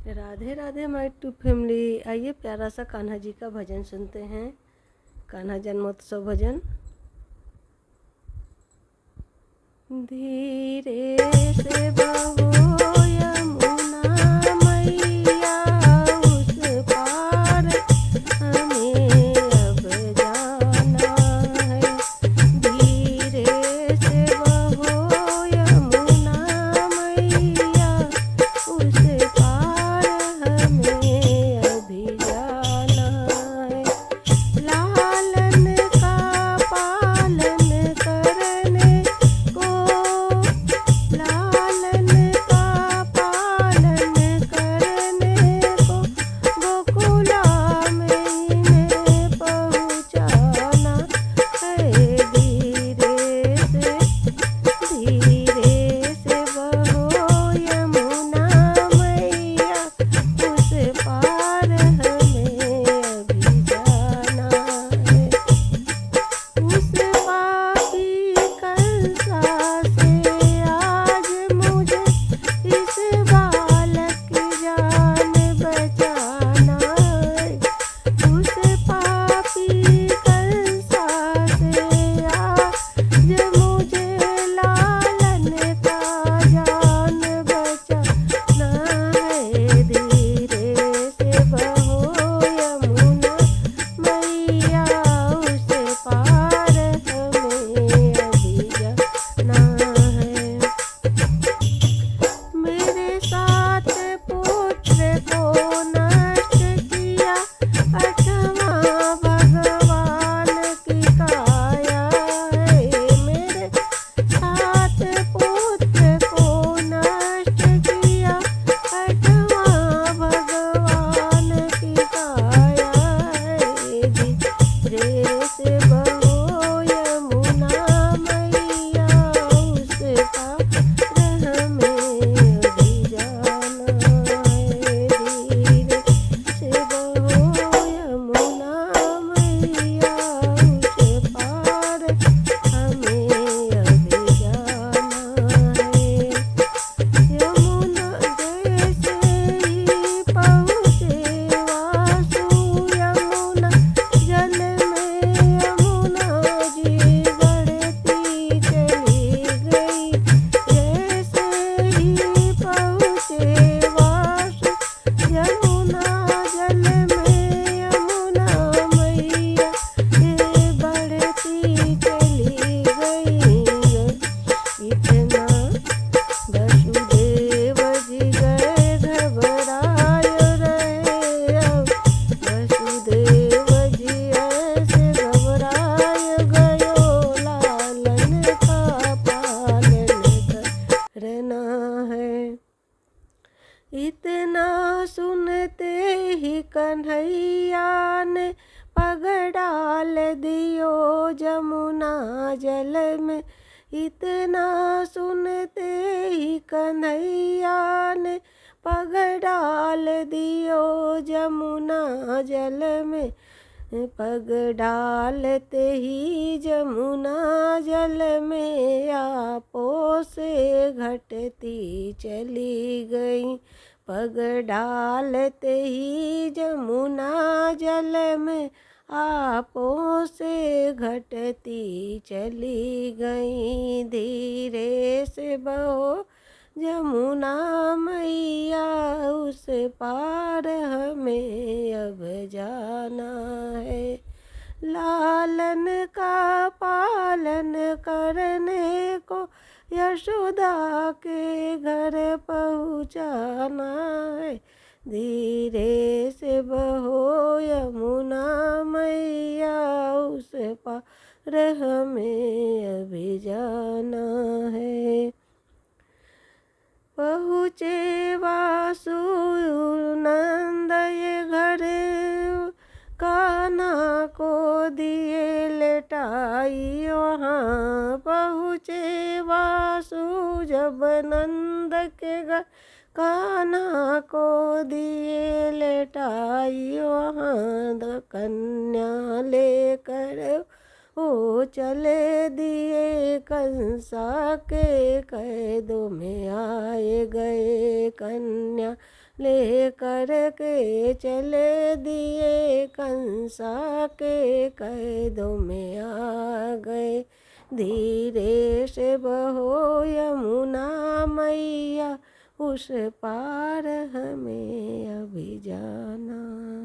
Radhe Radhe my to family. आइए प्यारा सा कान्हा जी का भजन सुनते हैं। कान्हा जन्मोत्सव भजन। धीरे से बहो यमुना मैया उस पार हमें अब जाना है। धीरे से बहो यमुना मैया उस पार हमें अभी जाना है। लालन का पालन करने को, लालन का पालन करने को गोकुला में इन्हें पहुँचाना है। धीरे से बहो यमुना मैया उस पार हमें अभी जाना है। उस पापी कंसा से आज मुझे इस बालक की जान बचाना है। उस पापी कंसा से आज मुझे लालन का जान बचाना है। धीरे से बहो यमुना मैया उस पार हमें अभी जाना है। मेरे साथ पुत्र को नष्ट किया अठवां भगवान की काया है। मेरे साथ पुत्र को नष्ट किया अठवां भगवान की काया है। धीरे से बहो यमुना मैया उस पार हमें अभी जाना है। धीरे से बहो यमुना मैया उस पार हमें अभी जाना है। यमुना जैसे ही पहुँचे वासु यमुना जल में यमुना जी बढ़ती चली गई। जैसे ही पहुँचे वासु यमुना जल में यमुना मैया ये बढ़ती चली गई। इतना वसुदेव जी गए घबराए रहे। अब वसुदेव जी ऐसे घबराए गयो लालन का पालन करना है। इतना सुनते ही कन्हैया ने पग डाल दियो जमुना जल में। इतना सुनते ही कन्हैया ने पग डाल दियो जमुना जल में। पग डालते ही जमुना जल में आपो से घटती चली गई। पग डालते ही जमुना जल में आपो से घटती चली गई। धीरे से बहो यमुना मैया उस पार हमें अब जाना है। लालन का पालन करने को यशोदा के घर पहुँचाना है। धीरे से बहो यमुना मैया उस पार हमें अभी जाना है। पहुँचे वासु नंद ये घर कान्हा को दिए लेटाई। वहाँ पहुँचे वासु जब नंद के घर कान्हा को दिए लेटाई। वहाँ कन्या लेकर ओ चले दिए कंसा के कैदों में आए गए, कन्या ले कर के चले दिए कंसा के कैदों में आ गए। धीरे से बहो यमुना मैया, उस पार हमें अभी जाना।